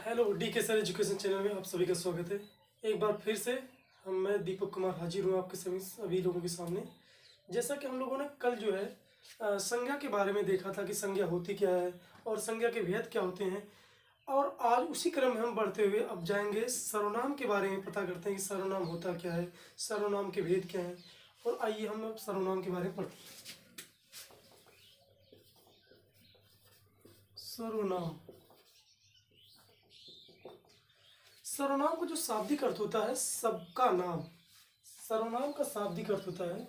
Hello D sir education channel में आप सभी का स्वागत है। एक बार फिर से मैं दीपक कुमार हाजिर हूँ आपके सभी लोगों के सामने। जैसा कि हम लोगों ने कल जो है संज्ञा के बारे में देखा था कि संज्ञा होती क्या है और संज्ञा के भेद क्या होते हैं, और आज उसी क्रम में हम बढ़ते हुए अब जाएंगे सर्वनाम के बारे में, पता करते हैं कि सर्वनाम होता क्या है, सर्वनाम के भेद क्या हैं। और आइए हम अब सर्वनाम के बारे में पढ़ते हैं। सर्वनाम, सर्वनाम का जो शाब्दिक अर्थ होता है सबका नाम। सर्वनाम का शाब्दिक अर्थ होता है,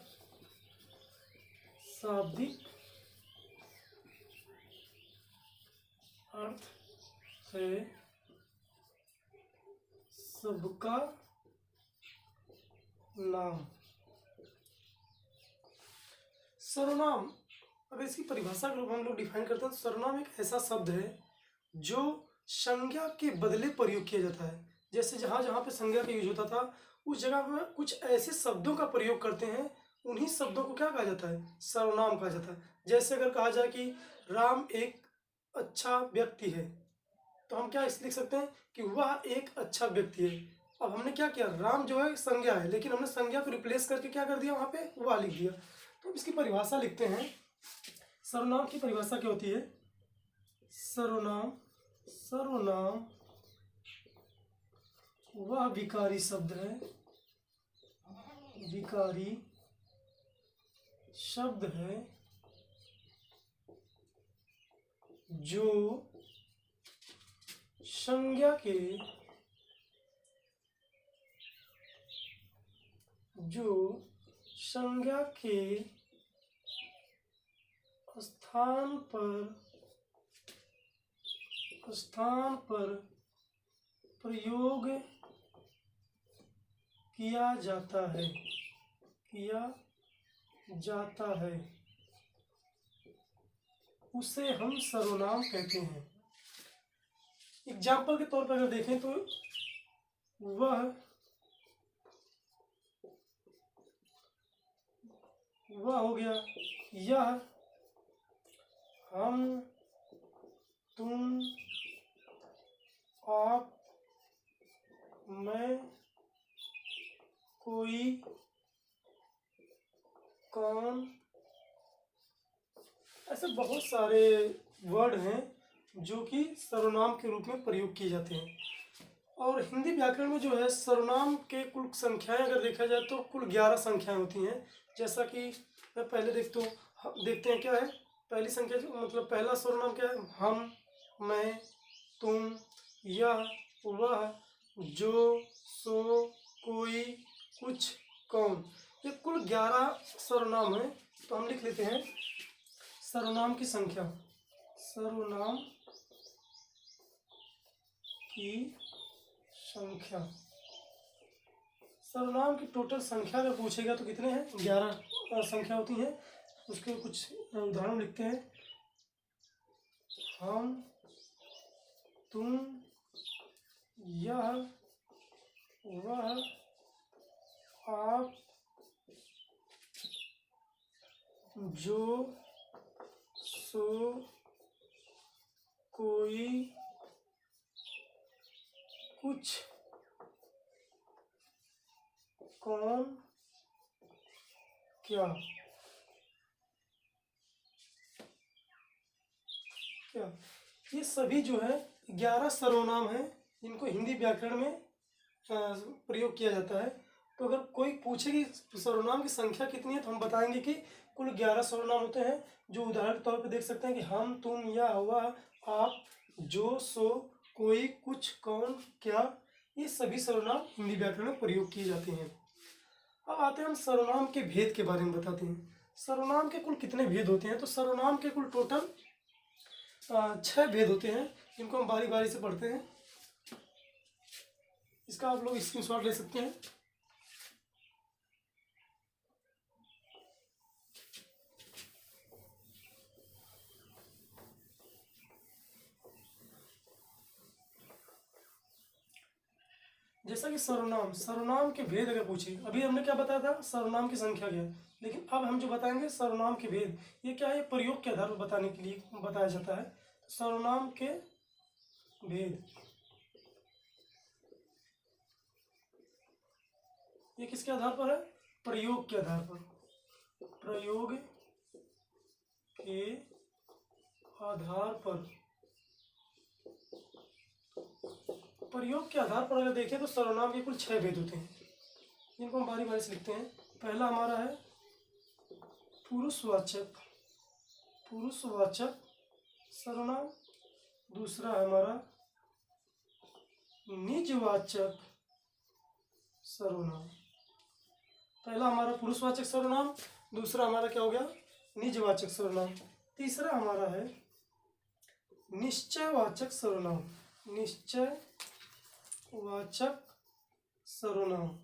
शाब्दिक अर्थ है सबका नाम। सर्वनाम, अगर इसकी परिभाषा के रूप में हम लोग डिफाइन करते हैं तो सर्वनाम एक ऐसा शब्द है जो संज्ञा के बदले प्रयोग किया जाता है। जैसे जहाँ जहाँ पे संज्ञा का यूज होता था उस जगह में कुछ ऐसे शब्दों का प्रयोग करते हैं, उन्हीं शब्दों को क्या कहा जाता है, सर्वनाम कहा जाता है। जैसे अगर कहा जाए कि राम एक अच्छा व्यक्ति है, तो हम क्या लिख सकते हैं कि वह एक अच्छा व्यक्ति है। अब हमने क्या किया, राम जो है संज्ञा है, लेकिन हमने संज्ञा को रिप्लेस करके क्या कर दिया, वहाँ पे वह लिख दिया। तो इसकी परिभाषा लिखते हैं। सर्वनाम की परिभाषा क्या होती है? सर्वनाम, सर्वनाम वह विकारी शब्द है, विकारी शब्द है जो संज्ञा के स्थान पर प्रयोग किया जाता है, उसे हम सर्वनाम कहते हैं। एग्जाम्पल के तौर पर अगर देखें तो वह हो गया, यह, हम, तुम, आप, मैं, कोई, कौन। ऐसे बहुत सारे वर्ड हैं जो कि सर्वनाम के रूप में प्रयोग किए जाते हैं। और हिंदी व्याकरण में जो है सर्वनाम के कुल संख्याएं अगर देखा जाए तो कुल 11 संख्याएं होती हैं। जैसा कि मैं पहले देखते हैं क्या है पहली संख्या, मतलब पहला सर्वनाम क्या है, हम, मैं, तुम, यह, वह, जो, सो, कोई, कुछ, कौन। ये कुल 11 सर्वनाम है। तो हम लिख लेते हैं सर्वनाम की संख्या। सर्वनाम की संख्या, सर्वनाम की टोटल संख्या अगर पूछेगा तो कितने हैं, 11 संख्या होती हैं। उसके कुछ उदाहरण लिखते हैं। हम, तुम, यह, वह, आप, जो, सो, कोई, कुछ, कौन, क्या। ये सभी जो है 11 सर्वनाम हैं जिनको हिंदी व्याकरण में प्रयोग किया जाता है। तो अगर कोई पूछे कि सर्वनाम की संख्या कितनी है तो हम बताएंगे कि कुल 11 सर्वनाम होते हैं, जो उदाहरण के तौर पर देख सकते हैं कि हम, तुम, यह, वह, आप, जो, सो, कोई, कुछ, कौन, क्या। ये सभी सर्वनाम हिंदी व्याकरण में प्रयोग किए जाते हैं। अब आते हैं हम सर्वनाम के भेद के बारे में बताते हैं। सर्वनाम के कुल कितने भेद होते हैं? तो सर्वनाम के कुल टोटल 6 भेद होते हैं, जिनको हम बारी बारी से पढ़ते हैं। इसका आप लोग स्क्रीनशॉट ले सकते हैं। जैसा कि सर्वनाम के भेद अगर पूछे, अभी हमने क्या बताया था, सर्वनाम की संख्या क्या है, लेकिन अब हम जो बताएंगे सर्वनाम के भेद, ये क्या है, प्रयोग के आधार पर बताने के लिए बताया जाता है। सर्वनाम के भेद, ये किसके आधार पर है? प्रयोग के आधार पर। प्रयोग के आधार पर। प्रयोग के आधार पर अगर देखें तो सर्वनाम के कुल 6 भेद होते हैं, जिनको हम बारी बारी से लिखते हैं। पहला हमारा है पुरुषवाचक, पुरुषवाचक सर्वनाम। दूसरा है हमारा निजवाचक सर्वनाम। पहला हमारा पुरुषवाचक सर्वनाम, दूसरा हमारा क्या हो गया? निजवाचक सर्वनाम। तीसरा हमारा है निश्चयवाचक सर्वनाम, निश्चयवाचक सर्वनाम।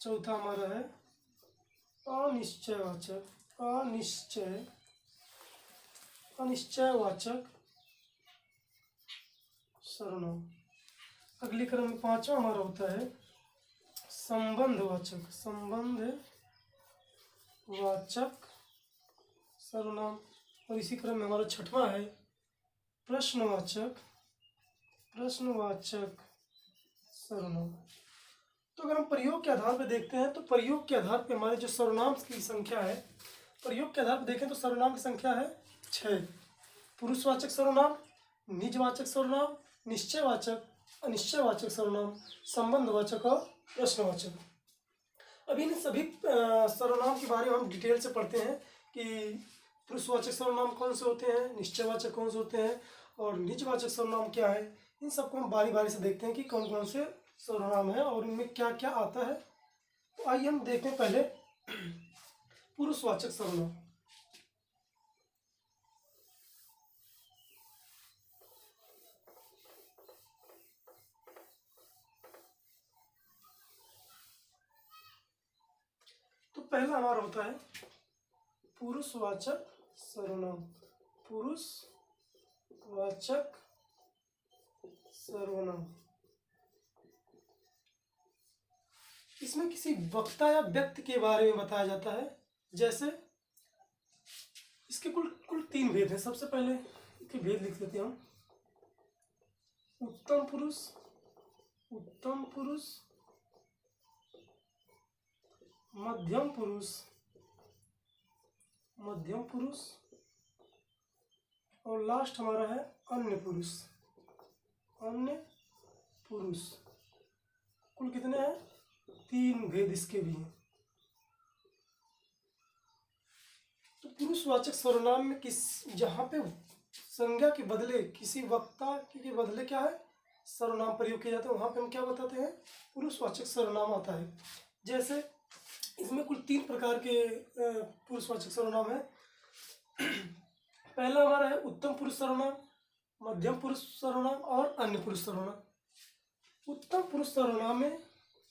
चौथा हमारा है अनिश्चयवाचक, अनिश्चयवाचक सर्वनाम। अगले क्रम में पांचवा हमारा होता है संबंधवाचक, संबंधवाचक सर्वनाम। और इसी क्रम में हमारा छठवां है प्रश्नवाचक, प्रश्नवाचक सर्वनाम। तो अगर हम प्रयोग के आधार पर देखते हैं तो प्रयोग के आधार पर हमारे जो सर्वनाम की संख्या है, प्रयोग के आधार पर देखें तो सर्वनाम की संख्या है 6। पुरुषवाचक सर्वनाम, निजवाचक सर्वनाम, निश्चयवाचक, अनिश्चयवाचक सर्वनाम, संबंधवाचक और प्रश्नवाचक। अभी इन सभी सर्वनाम के बारे में हम डिटेल से पढ़ते हैं कि पुरुषवाचक सर्वनाम कौन से होते हैं, निश्चयवाचक कौन से होते हैं और निजवाचक सर्वनाम क्या है। इन सबको हम बारी बारी से देखते हैं कि कौन कौन से सर्वनाम है और इनमें क्या क्या आता है। तो आइए हम देखते हैं पहले पुरुषवाचक सर्वनाम। तो पहला हमारा होता है पुरुषवाचक सर्वनाम, पुरुषवाचक सर्वनाम। इसमें किसी वक्ता या व्यक्ति के बारे में बताया जाता है। जैसे इसके कुल 3 भेद हैं। सबसे पहले इसके भेद लिख लेते हैं हम। उत्तम पुरुष, उत्तम पुरुष, मध्यम पुरुष, मध्यम पुरुष और लास्ट हमारा है अन्य पुरुष, अन्य पुरुष। कुल कितने हैं? 3 भेद इसके भी हैं। तो पुरुषवाचक सर्वनाम में जहाँ पे संज्ञा के बदले किसी वक्ता के बदले क्या है सर्वनाम प्रयोग किए जाते हैं, वहाँ पे हम क्या बताते हैं? पुरुषवाचक सर्वनाम आता है। जैसे इसमें कुल 3 प्रकार के पुरुषवाचक सर्वनाम है। पहला हमारा है उत्तम पुरुष सर्वनाम, मध्यम पुरुष सर्वनाम और अन्य पुरुष सर्वनाम। उत्तम पुरुष सर्वनाम में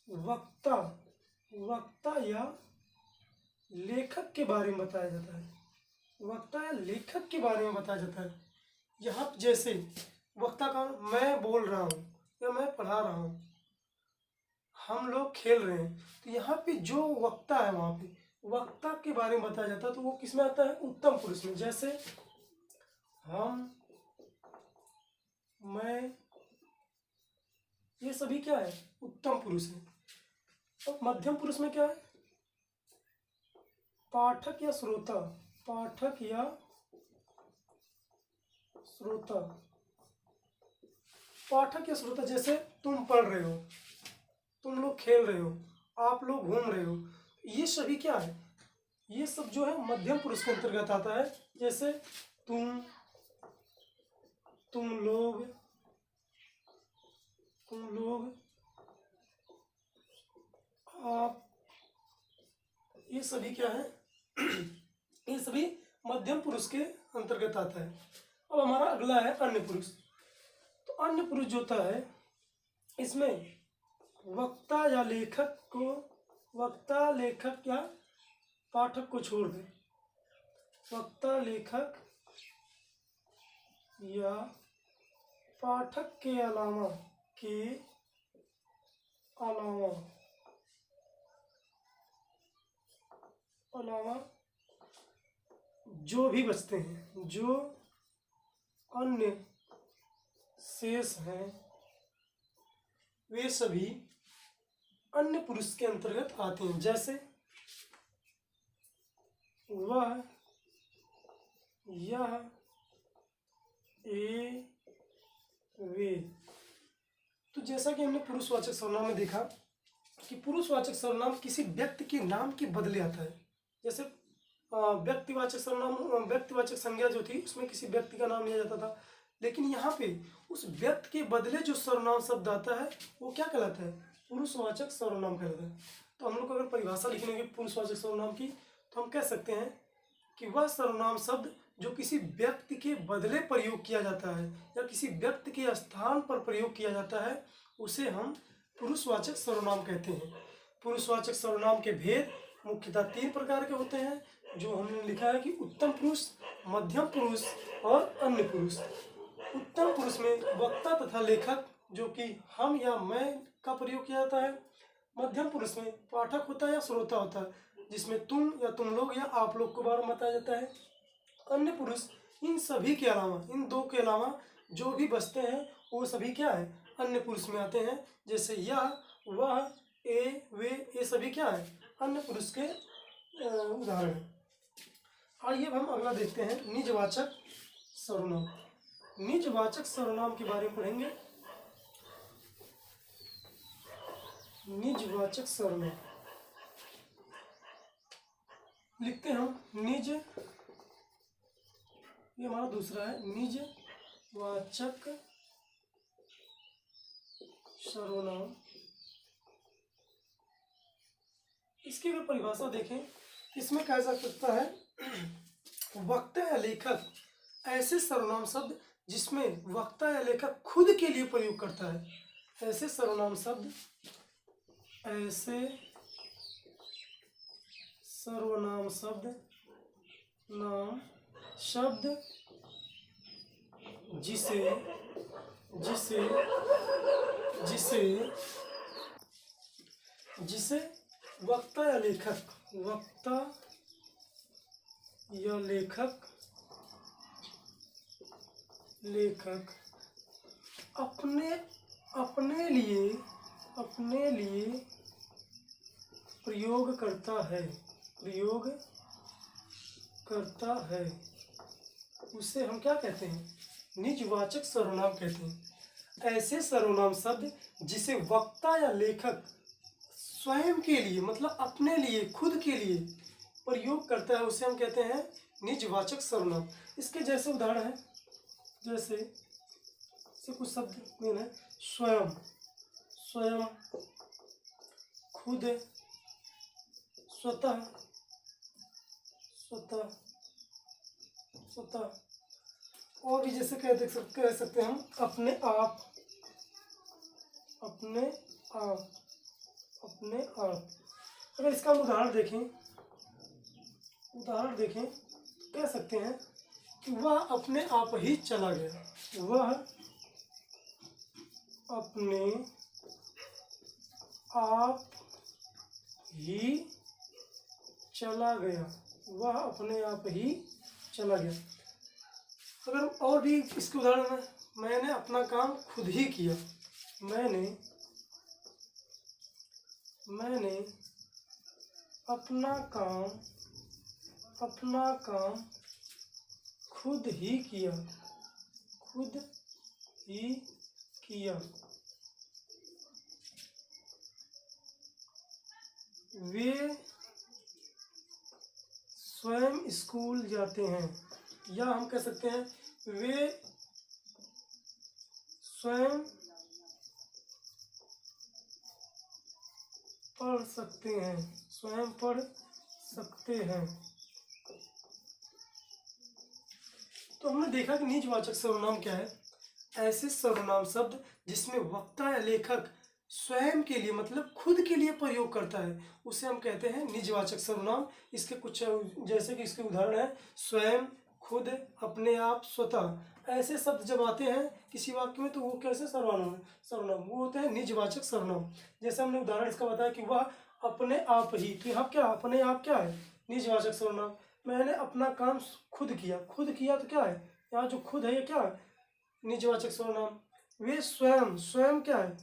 वक्ता, वक्ता या लेखक के बारे में बताया जाता है, वक्ता या लेखक के बारे में बताया जाता है। यहाँ जैसे वक्ता का मैं बोल रहा हूँ या मैं पढ़ा रहा हूँ, हम लोग खेल रहे हैं, तो यहाँ पे जो वक्ता है वहाँ पे वक्ता के बारे में बताया जाता है। तो वो किस में आता है? उत्तम पुरुष में। जैसे हम, मैं, ये सभी क्या है? उत्तम पुरुष है। और मध्यम पुरुष में क्या है? पाठक या श्रोता, पाठक या श्रोता, पाठक या श्रोता। जैसे तुम पढ़ रहे हो, तुम लोग खेल रहे हो, आप लोग घूम रहे हो, ये सभी क्या है? ये सब जो है मध्यम पुरुष के अंतर्गत आता है। जैसे तुम, तुम लोग, आप, ये सभी क्या है? ये सभी मध्यम पुरुष के अंतर्गत आता है। अब हमारा अगला है अन्य पुरुष। तो अन्य पुरुष जो होता है इसमें वक्ता या लेखक को, वक्ता, लेखक या पाठक को छोड़ दे, वक्ता, लेखक या पाठक के अलावा, के अलावा, अलावा जो भी बचते हैं, जो अन्य शेष हैं, वे सभी अन्य पुरुष के अंतर्गत आते हैं, जैसे वह, यह, ए, वे। तो जैसा कि हमने पुरुषवाचक सर्वनाम में देखा कि पुरुषवाचक सर्वनाम किसी व्यक्ति के नाम के बदले आता है। जैसे व्यक्तिवाचक सर्वनाम, व्यक्तिवाचक संज्ञा जो थी उसमें किसी व्यक्ति का नाम लिया जाता था, लेकिन यहाँ पे उस व्यक्ति के बदले जो सर्वनाम शब्द आता है वो क्या कहलाता है? पुरुषवाचक सर्वनाम कहलाता है। तो हम लोग अगर परिभाषा लिखेंगे पुरुषवाचक सर्वनाम की, तो हम कह सकते हैं कि वह सर्वनाम शब्द जो किसी व्यक्ति के बदले प्रयोग किया जाता है या किसी व्यक्ति के स्थान पर प्रयोग किया जाता है उसे हम पुरुषवाचक सर्वनाम कहते हैं। पुरुषवाचक सर्वनाम के भेद मुख्यतः 3 प्रकार के होते हैं, जो हमने लिखा है कि उत्तम पुरुष, मध्यम पुरुष और अन्य पुरुष। उत्तम पुरुष में वक्ता तथा लेखक जो कि हम या मैं का प्रयोग किया जाता है। मध्यम पुरुष में पाठक होता है या श्रोता होता है, जिसमें तुम या तुम लोग या आप लोग को बारे में बताया जाता है। अन्य पुरुष इन सभी के अलावा, इन 2 के अलावा जो भी बचते हैं वो सभी क्या है? अन्य पुरुष में आते हैं। जैसे यह, वह, ए, वे, ये सभी क्या है? अन्य पुरुष के उदाहरण हैं। आइए अब हम अगला देखते हैं, निजवाचक सर्वनाम। निजवाचक सर्वनाम के बारे में पढ़ेंगे। निजवाचक सर्वनाम लिखते हैं हम निज, ये हमारा दूसरा है, निजवाचक सर्वनाम। इसकी अगर परिभाषा देखें, इसमें कहा जा सकता है वक्ता या लेखक ऐसे सर्वनाम शब्द जिसमें वक्ता या लेखक खुद के लिए प्रयोग करता है। ऐसे सर्वनाम शब्द, ऐसे सर्वनाम शब्द, नाम शब्द जिसे जिसे जिसे जिसे वक्ता या लेखक अपने लिए प्रयोग करता है, उसे हम क्या कहते हैं? निजवाचक सर्वनाम कहते हैं। ऐसे सर्वनाम शब्द जिसे वक्ता या लेखक स्वयं के लिए, मतलब अपने लिए, खुद के लिए प्रयोग करता है, उसे हम कहते हैं निजवाचक सर्वनाम। इसके जैसे उदाहरण है, जैसे कुछ शब्द में है स्वयं, खुद, स्वतः, और भी जैसे कह सकते हैं हम अपने आप। अगर इसका हम उदाहरण देखें कह सकते हैं कि वह अपने आप ही चला गया। वह अपने आप ही चला गया। वह अपने आप ही चला गया। अगर और भी इसके उदाहरण में, मैंने अपना काम खुद ही किया। मैंने अपना काम खुद ही किया। वे स्वयं स्कूल जाते हैं, या हम कह सकते हैं वे स्वयं पढ़ सकते हैं। तो हमने देखा कि निजवाचक सर्वनाम क्या है? ऐसे सर्वनाम शब्द जिसमें वक्ता या लेखक स्वयं के लिए, मतलब खुद के लिए प्रयोग करता है, उसे हम कहते हैं निजवाचक सर्वनाम। इसके कुछ जैसे कि इसके उदाहरण है स्वयं, खुद, अपने आप, स्वतः। ऐसे शब्द जब आते हैं किसी वाक्य में तो वो कैसे सर्वनाम वो होते हैं निजवाचक सर्वनाम। जैसे हमने उदाहरण इसका बताया कि वह अपने आप ही, तो यहाँ क्या अपने आप क्या है? निजवाचक सर्वनाम। मैंने अपना काम खुद किया तो क्या है? यहाँ जो खुद है ये क्या है? निजवाचक सर्वनाम। वे स्वयं क्या है?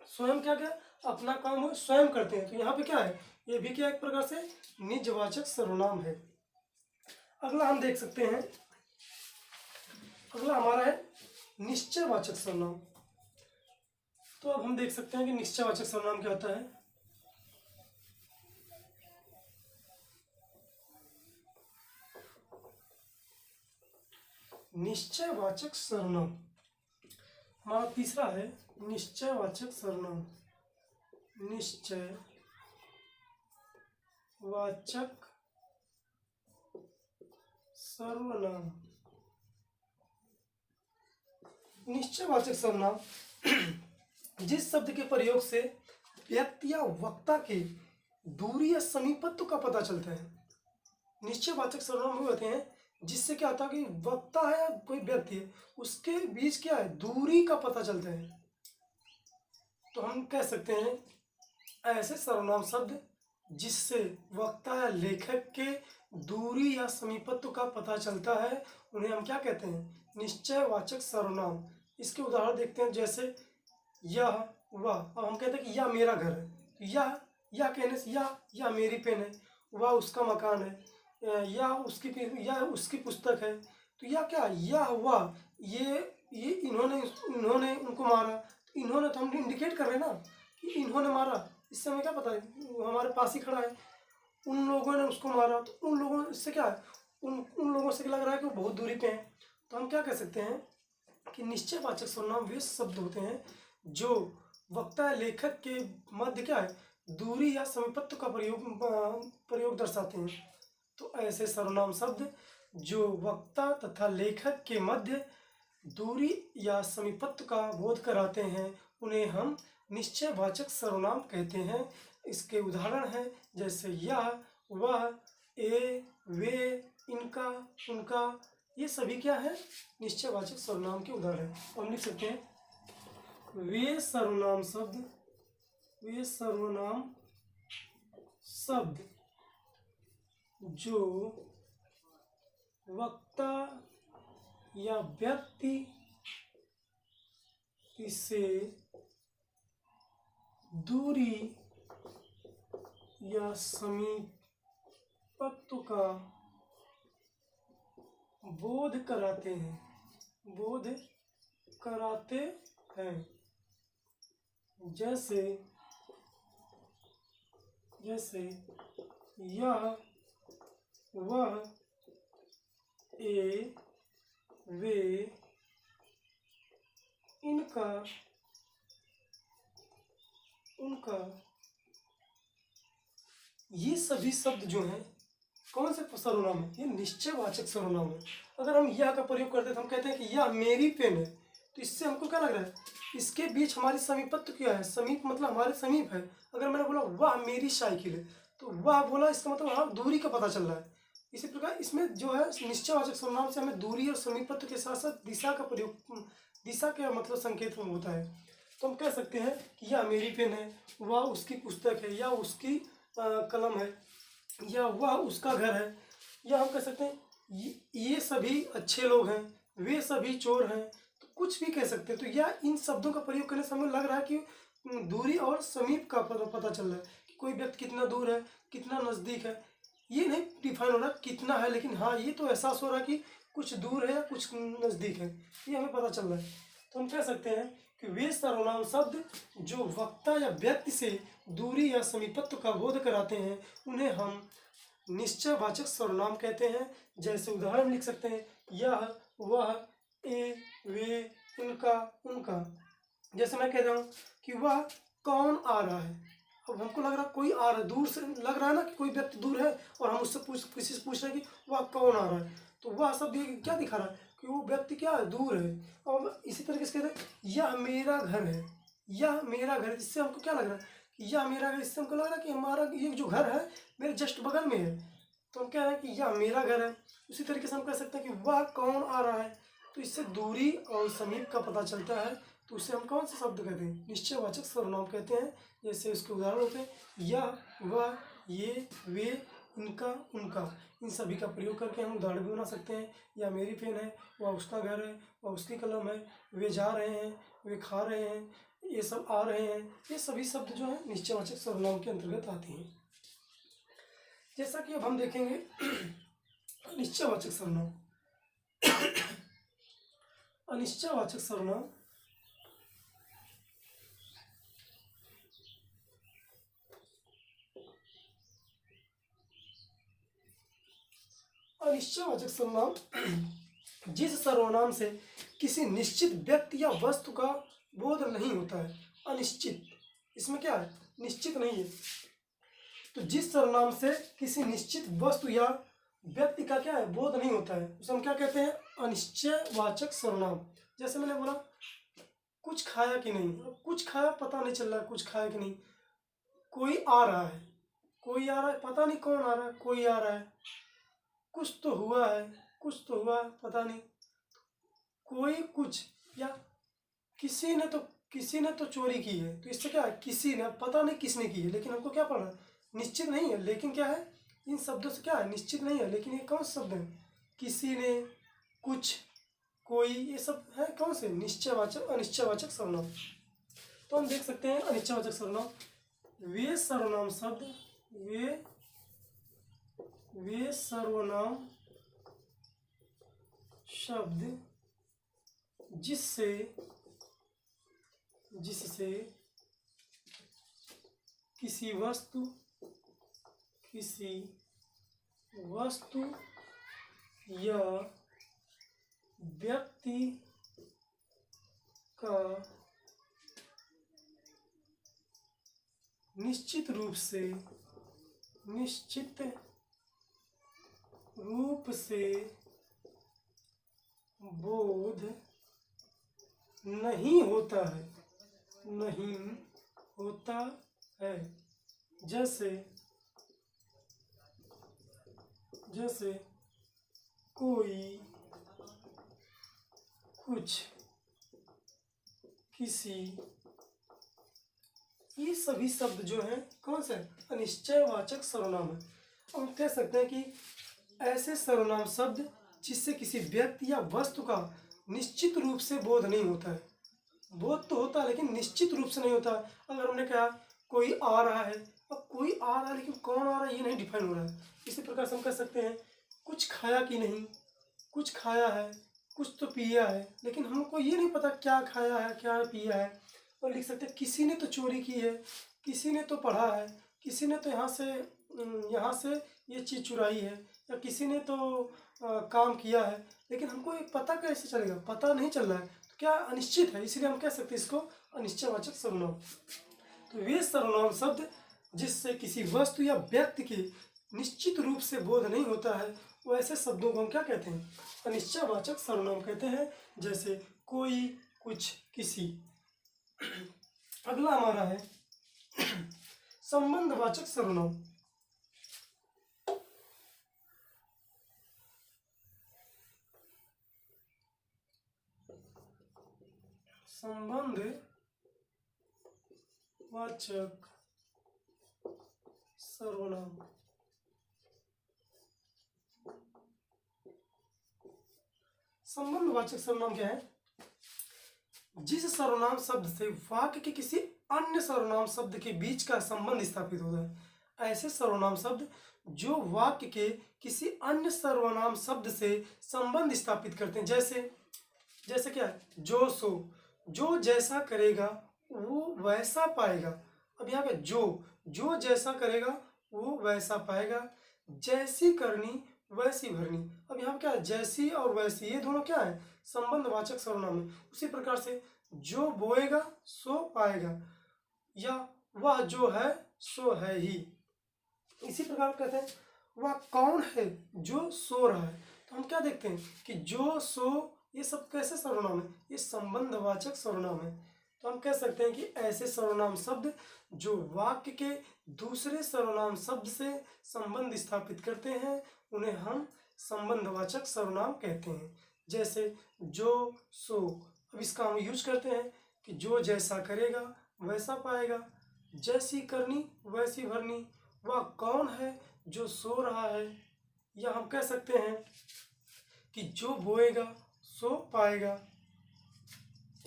स्वयं क्या अपना काम वो स्वयं करते हैं। तो यहाँ पे क्या है, ये भी क्या एक प्रकार से निजवाचक सर्वनाम है। अगला हम देख सकते हैं, अगला हमारा है निश्चयवाचक सर्वनाम। तो अब हम देख सकते हैं कि निश्चयवाचक सर्वनाम क्या होता है। निश्चयवाचक सर्वनाम हमारा तीसरा है निश्चयवाचक सर्वनाम। निश्चयवाचक सर्वनाम। निश्चयवाचक सर्वनाम जिस शब्द के प्रयोग से व्यक्ति या वक्ता के दूरी या समीपत्व का पता चलता है। निश्चयवाचक सर्वनाम वो होते हैं जिससे क्या होता है कि वक्ता है या कोई व्यक्ति है, उसके बीच क्या है, दूरी का पता चलता है। तो हम कह सकते हैं ऐसे सर्वनाम शब्द जिससे वक्ता या लेखक के दूरी या समीपत्व का पता चलता है, उन्हें हम क्या कहते हैं, निश्चयवाचक सर्वनाम। इसके उदाहरण देखते हैं, जैसे यह वह। अब हम कहते हैं कि यह मेरा घर है, तो यह कहने से यह मेरी पेन है, वह उसका मकान है, यह उसकी पुस्तक है। तो यह क्या, यह वह, ये इन्होंने उनको मारा। तो इन्होंने तो हम इंडिकेट कर रहे हैं ना कि इन्होंने मारा, इससे हमें क्या पता है, वो हमारे पास ही खड़ा है। उन लोगों ने उसको मारा, तो उन लोगों, इससे क्या है, उन लोगों से लग रहा है कि वो बहुत दूरी पे हैं। तो हम क्या कह सकते हैं कि निश्चयवाचक सर्वनाम वे शब्द होते हैं जो वक्ता या लेखक के मध्य क्या है, दूरी या समीपत्व का प्रयोग दर्शाते हैं। तो ऐसे सर्वनाम शब्द जो वक्ता तथा लेखक के मध्य दूरी या समीपत्व का बोध कराते हैं, उन्हें हम निश्चयवाचक सर्वनाम कहते हैं। इसके उदाहरण हैं, जैसे यह वह, ए वे, इनका उनका, ये सभी क्या है, निश्चयवाचक सर्वनाम के उदाहरण। हम लिख सकते हैं वे सर्वनाम शब्द जो वक्ता या व्यक्ति से दूरी या समीपत्व का बोध कराते हैं, जैसे यह वह, ए वे, इनका उनका। ये सभी शब्द जो हैं कौन से सर्वनाम है, ये निश्चयवाचक सर्वनाम है। अगर हम यह का प्रयोग करते हैं तो हम कहते हैं कि यह मेरी पेन है, तो इससे हमको क्या लग रहा है, इसके बीच हमारी समीपत्व क्या है, समीप मतलब हमारे समीप है। अगर मैंने बोला वह मेरी साइकिल है, तो वह बोला, इसका मतलब वहाँ दूरी का पता चल रहा है। इसी प्रकार इसमें जो है निश्चयवाचक सर्वनाम से हमें दूरी और समीपत्व के साथ साथ दिशा का प्रयोग, दिशा का मतलब संकेत होता है। तो हम कह सकते हैं कि यह मेरी पेन है, वह उसकी पुस्तक है, या उसकी कलम है, या वह उसका घर है, या हम कह सकते हैं ये सभी अच्छे लोग हैं, वे सभी चोर हैं। तो कुछ भी कह सकते हैं। तो यह इन शब्दों का प्रयोग करने से हमें लग रहा है कि दूरी और समीप का पता चल रहा है कि कोई व्यक्ति कितना दूर है, कितना नज़दीक है। ये नहीं डिफाइन हो रहा कितना है, लेकिन हाँ ये तो एहसास हो रहा है कि कुछ दूर है या कुछ नज़दीक है, ये हमें पता चल रहा है। तो हम कह सकते हैं कि वे सर्वनाम शब्द जो वक्ता या व्यक्ति से दूरी या समीपत्व का बोध कराते हैं, उन्हें हम निश्चयवाचक सर्वनाम कहते हैं। जैसे उदाहरण लिख सकते हैं, यह वह, ए वे, इनका उनका। जैसे मैं कह रहा हूँ कि वह कौन आ रहा है, अब हमको लग रहा है कोई आ रहा है, दूर से लग रहा है ना कि कोई व्यक्ति दूर है, और हम उससे किसी से पूछ रहे हैं कि वह कौन आ रहा है, तो वह सब क्या दिखा रहा है कि वो व्यक्ति क्या है, दूर है। और इसी तरीके से कहते हैं यह मेरा घर है, यह मेरा घर, इससे हमको क्या लग रहा है कि यह मेरा घर, इससे हमको लग रहा है कि हमारा ये जो घर है मेरे जस्ट बगल में है, तो हम कह रहे हैं कि यह मेरा घर है। उसी तरीके से हम कह सकते हैं कि वह कौन आ रहा है, तो इससे दूरी और समीप का पता चलता है। तो उससे हम कौन से शब्द कहते हैं, निश्चयवाचक सर्वनाम कहते हैं। जैसे उसके उदाहरण होते हैं, यह वह, ये वे, इनका उनका। इन सभी का प्रयोग करके हम उदाहरण भी बना सकते हैं। यह मेरी पेन है, वह उसका घर है, वह उसकी कलम है, वे जा रहे हैं, वे खा रहे हैं, ये सब आ रहे हैं, ये सभी शब्द जो है निश्चयवाचक सर्वनाम के अंतर्गत आते हैं। जैसा कि अब हम देखेंगे अनिश्चयवाचक सर्वनाम। अनिश्चयवाचक सर्वनाम अनिश्चयवाचक सर्वनाम जिस सर्वनाम से किसी निश्चित व्यक्ति या वस्तु का बोध नहीं होता है। अनिश्चित, इसमें क्या है, निश्चित नहीं है। तो जिस सर्वनाम से किसी निश्चित वस्तु या व्यक्ति का क्या है, बोध नहीं होता है, उसे हम क्या कहते हैं, अनिश्चयवाचक सर्वनाम। जैसे मैंने बोला कुछ खाया कि नहीं, अब कुछ खाया पता नहीं चल रहा है, कुछ खाया कि नहीं। कोई आ रहा है, कोई आ रहा है, पता नहीं कौन आ रहा है, कोई आ रहा है। कुछ तो हुआ है, कुछ तो हुआ पता नहीं। कोई कुछ, या किसी ने तो चोरी की है, तो इससे क्या है, किसी ने, पता नहीं किसने की है, लेकिन हमको क्या पढ़ना, निश्चित नहीं है। लेकिन क्या है, इन शब्दों से क्या है, निश्चित नहीं है। लेकिन ये कौन से शब्द हैं, किसी ने, कुछ, कोई, ये सब है कौन से, निश्चयवाचक अनिश्चयवाचक सर्वनाम। तो हम देख सकते हैं अनिश्चयवाचक सर्वनाम वे सर्वनाम शब्द, वे सर्वनाम शब्द जिससे किसी वस्तु या व्यक्ति का निश्चित रूप से बोध नहीं होता है, जैसे कोई, कुछ, किसी, ये सभी शब्द जो हैं कौन से, अनिश्चयवाचक सर्वनाम है। हम कह सकते हैं कि ऐसे सर्वनाम शब्द जिससे किसी व्यक्ति या वस्तु का निश्चित रूप से बोध नहीं होता है। बोध तो होता है लेकिन निश्चित रूप से नहीं होता। अगर हमने कहा कोई आ रहा है, अब कोई आ रहा है लेकिन कौन आ रहा है ये नहीं डिफाइन हो रहा है। इसी प्रकार से हम कह सकते हैं कुछ खाया कि नहीं, कुछ खाया है, कुछ तो पिया है, लेकिन हमको ये नहीं पता क्या खाया है क्या पिया है। और लिख सकते हैं किसी ने तो चोरी की है, किसी ने तो पढ़ा है, किसी ने तो यहाँ से ये चीज़ चुराई है, या किसी ने तो काम किया है, लेकिन हमको ये पता कैसे चलेगा, पता नहीं चल रहा है, तो क्या अनिश्चित है, इसलिए हम कह सकते हैं इसको अनिश्चयवाचक सर्वनाम। तो वे सर्वनाम शब्द जिससे किसी वस्तु या व्यक्ति के निश्चित रूप से बोध नहीं होता है, वो ऐसे शब्दों को हम क्या कहते हैं, अनिश्चयवाचक सर्वनाम कहते हैं। जैसे कोई, कुछ, किसी। अगला हमारा है संबंधवाचक सर्वनाम। संबंधवाचक सर्वनाम संबंधवाचक सर्वनाम क्या है, जिस सर्वनाम शब्द से वाक्य के किसी अन्य सर्वनाम शब्द के बीच का संबंध स्थापित होता है। ऐसे सर्वनाम शब्द जो वाक्य के किसी अन्य सर्वनाम शब्द से संबंध स्थापित करते हैं। जैसे क्या है, जो सो, जो जैसा करेगा वो वैसा पाएगा। अब यहाँ पे जो जैसा करेगा वो वैसा पाएगा, जैसी करनी वैसी भरनी। अब यहाँ पे क्या है, जैसी और वैसी, ये दोनों क्या है, संबंधवाचक सर्वनाम है। उसी प्रकार से जो बोएगा सो पाएगा, या वह जो है सो है ही। इसी प्रकार कहते हैं वह कौन है जो सो रहा है। तो हम क्या देखते हैं कि जो, सो, ये सब कैसे सर्वनाम है, ये संबंधवाचक सर्वनाम है। तो हम कह सकते हैं कि ऐसे सर्वनाम शब्द जो वाक्य के दूसरे सर्वनाम शब्द से संबंध स्थापित करते हैं उन्हें हम संबंधवाचक सर्वनाम कहते हैं। जैसे जो, सो, अब इसका हम यूज करते हैं कि जो जैसा करेगा वैसा पाएगा, जैसी करनी वैसी भरनी, वह कौन है जो सो रहा है। या हम कह सकते हैं कि जो बोएगा सो पाएगा,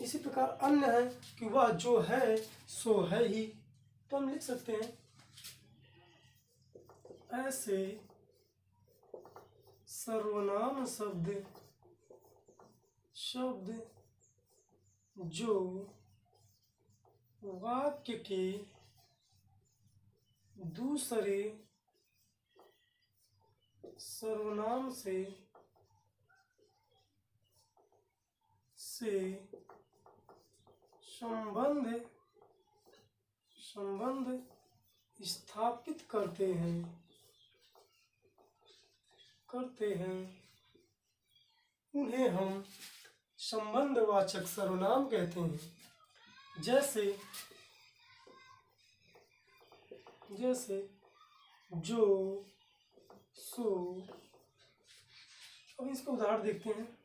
इसी प्रकार अन्य है कि वह जो है सो है ही, तो हम लिख सकते हैं ऐसे सर्वनाम शब्द जो वाक्य के दूसरे सर्वनाम से संबंध स्थापित करते हैं उन्हें हम संबंधवाचक सर्वनाम कहते हैं। जैसे जो, सो। अब इसका उदाहरण देखते हैं।